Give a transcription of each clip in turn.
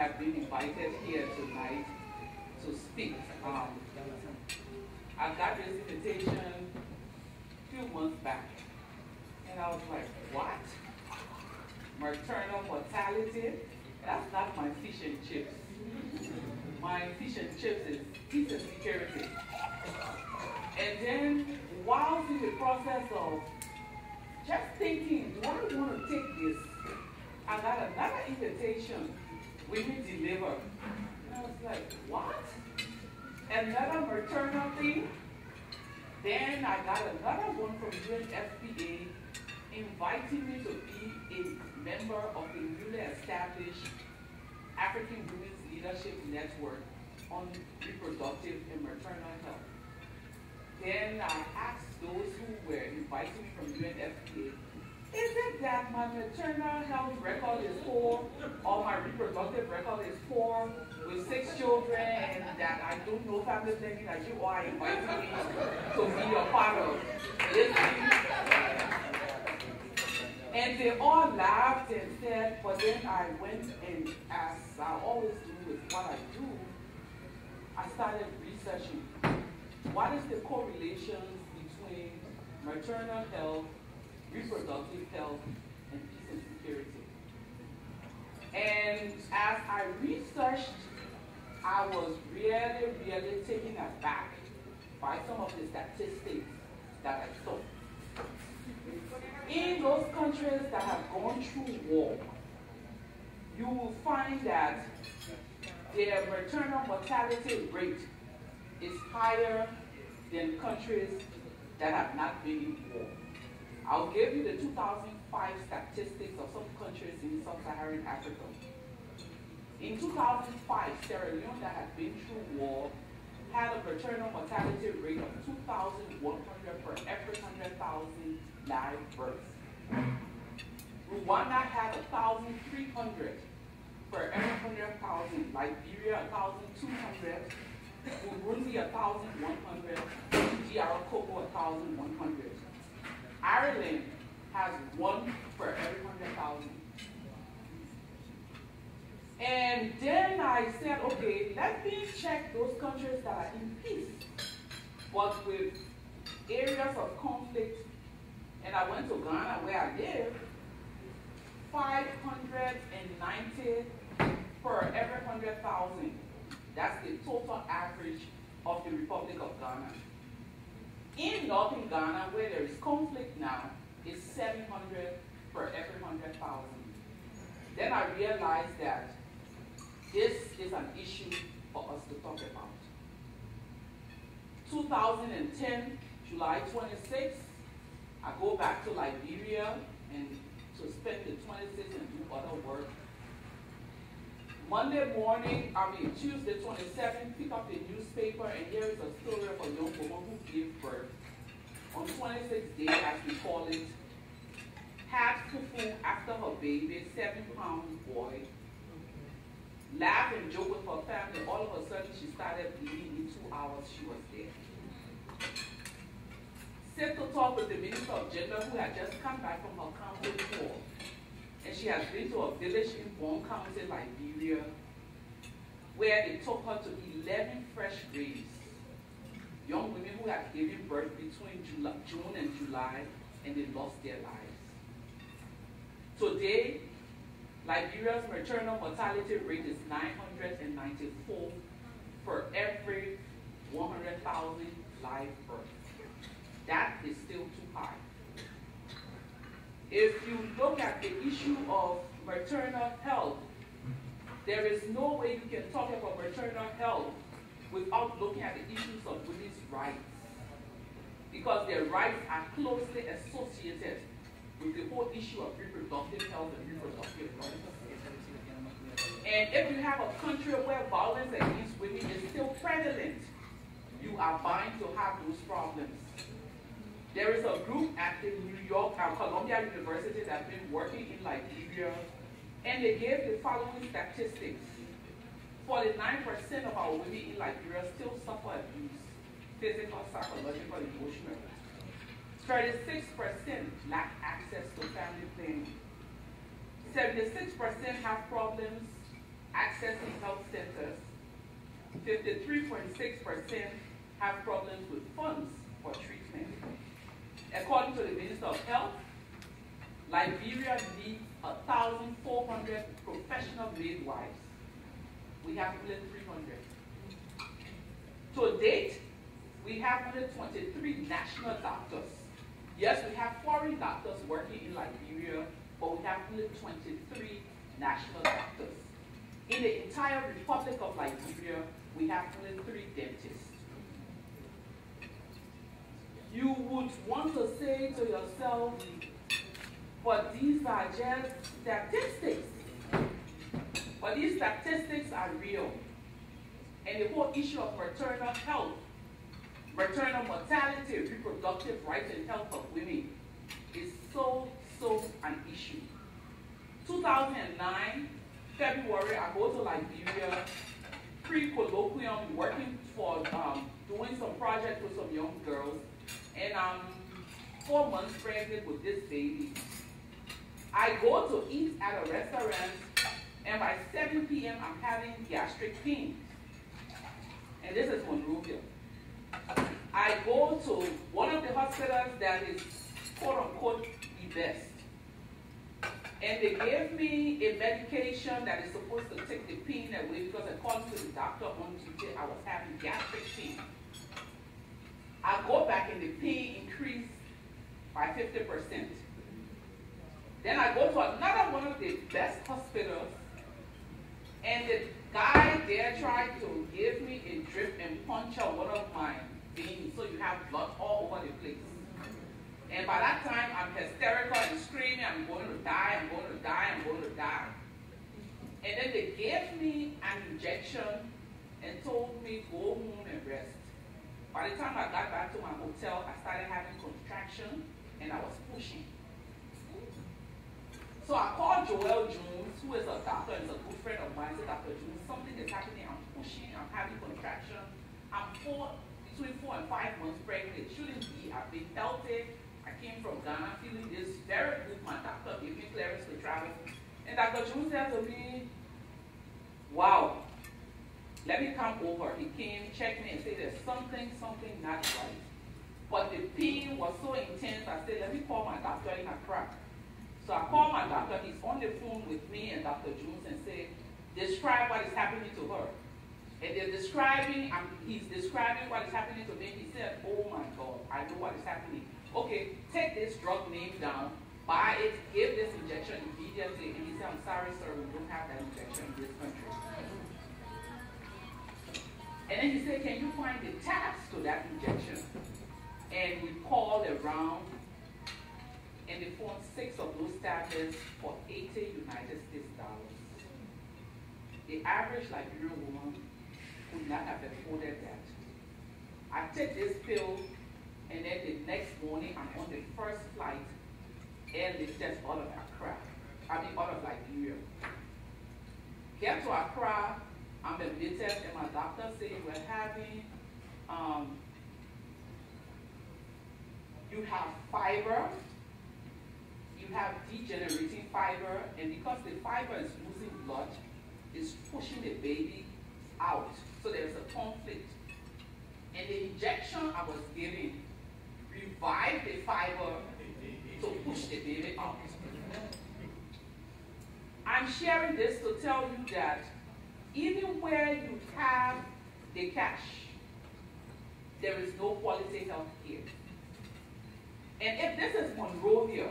have been invited here tonight to speak. I got this invitation a few months back, and I was like, what? Maternal mortality? That's not my fish and chips. My fish and chips is peace and security. And then, while in the process of just thinking, do I want to take this? I got another invitation, Women Deliver. And I was like, what? Another maternal thing? Then I got another one from UNFPA inviting me to be a member of the newly established African Women's Leadership Network on reproductive and maternal health. Then I asked those who were inviting me from UNFPA, is it that my maternal health record is poor or my reproductive record is poor with 6 children and that I don't know family planning that you are inviting me to be a part of this thing? And they all laughed and said, but then I went and, as I always do with what I do, I started researching what is the correlations between maternal health, reproductive health, and peace and security. And as I researched, I was really taken aback by some of the statistics that I saw. In those countries that have gone through war, you will find that their maternal mortality rate is higher than countries that have not been in war. I'll give you the 2005 statistics of some countries in sub-Saharan Africa. In 2005, Sierra Leone, that had been through war, had a maternal mortality rate of 2,100 per every 100,000 live births. Rwanda had 1,300 per every 100,000. Liberia, 1,200. Burundi, 1,100. DR Congo, 1,100. Ireland has 1 per every 100,000. And then I said, okay, let me check those countries that are in peace, but with areas of conflict. And I went to Ghana, where I live, 590 per every 100,000. That's the total average of the Republic of Ghana. In northern Ghana, where there is conflict now, is 700 per every 100,000. Then I realized that this is an issue for us to talk about. 2010, July 26th, I go back to Liberia and to spend the 26th and do other work. Tuesday 27th, pick up the newspaper, and here is a story of a young woman who gave birth. On 26th day, as we call it, had fufu after her baby, 7-pound boy. Laughed and joked with her family. All of a sudden, she started bleeding. In 2 hours, she was dead. Sit to talk with the Minister of Gender, who had just come back from her council tour. And she has been to a village in Bon County, Liberia, where they took her to 11 fresh graves. Young women who had given birth between June and July, and they lost their lives. Today, Liberia's maternal mortality rate is 994 per every 100,000 live births. That is still too high. If you look at the issue of maternal health, there is no way you can talk about maternal health without looking at the issues of women's rights, because their rights are closely associated with the whole issue of reproductive health and reproductive rights. And if you have a country where violence against women is still prevalent, you are bound to have those problems. There is a group at the Columbia University that's been working in Liberia, and they gave the following statistics. 49% of our women in Liberia still suffer abuse, physical, psychological, emotional. 36% lack access to family planning. 76% have problems accessing health centers. 53.6% have problems with funds for treatment. According to the Minister of Health, Liberia needs 1,400 professional midwives. We have only 300. To date, we have only 23 national doctors. Yes, we have foreign doctors working in Liberia, but we have only 23 national doctors. In the entire Republic of Liberia, we have only 3 dentists. You would want to say to yourself, but these are just statistics. But these statistics are real. And the whole issue of maternal health, maternal mortality, reproductive rights and health of women is so an issue. 2009, February, I go to Liberia, pre-colloquium, working for, doing some project with some young girls, and I'm 4 months pregnant with this baby. I go to eat at a restaurant, and by 7 p.m. I'm having gastric pain. And this is Monrovia. I go to one of the hospitals that is quote-unquote the best. And they gave me a medication that is supposed to take the pain away because according to the doctor on Tuesday, I was having gastric pain. I go back and the pain increased by 50%. Then I go to another one of the best hospitals, and the guy there tried to give me a drip and puncture one of my veins, so you have blood all over the place. And by that time, I'm hysterical and screaming, I'm going to die, I'm going to die, I'm going to die. And then they gave me an injection and told me, go home and rest. By the time I got back to my hotel, I started having contraction, and I was pushing. So I called Joel Jones, who is a doctor and is a good friend of mine. I said, Dr. Jones, something is happening. I'm pushing, I'm having contraction. I'm between 4 and 5 months pregnant. It shouldn't be. I've been healthy. I came from Ghana feeling this very good. My doctor gave me clearance to travel. And Dr. Jones said to me, wow, let me come over. He came, checked me, and said there's something not right. But the pain was so intense, I said, let me call my doctor in Accra. So I called my doctor, he's on the phone with me and Dr. Jones and said, describe what is happening to her. And they're describing, he's describing what is happening to me. He said, oh my God, I know what is happening. Okay, take this drug name down, buy it, give this injection immediately. And he said, I'm sorry, sir, we don't have that injection in this country. And then he said, can you find the tabs to that injection? And we called around, and they found 6 of those tablets for $80 United States. The average Liberian woman could not have afforded that. I take this pill, and then the next morning I'm on the first flight, airlifted out of Accra. Out of Liberia. Get to Accra, I'm admitted, and my doctor said we're having, you have fiber, you have degenerating fiber, and because the fiber is losing blood, it's pushing the baby out. So there's a conflict. And the injection I was giving revived the fiber to push the baby out. I'm sharing this to tell you that even where you have the cash, there is no quality health care. And if this is Monrovia,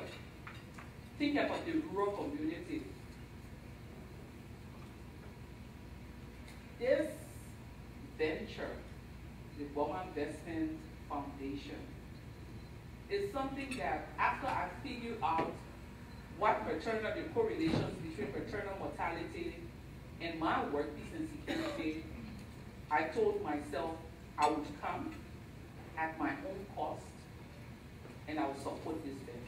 think about the rural community. This venture, the Gbomai Bestman Foundation, is something that after I figured out what maternal, the correlations between maternal mortality and my work, peace and security, I told myself I would come at my own cost and I would support this venture.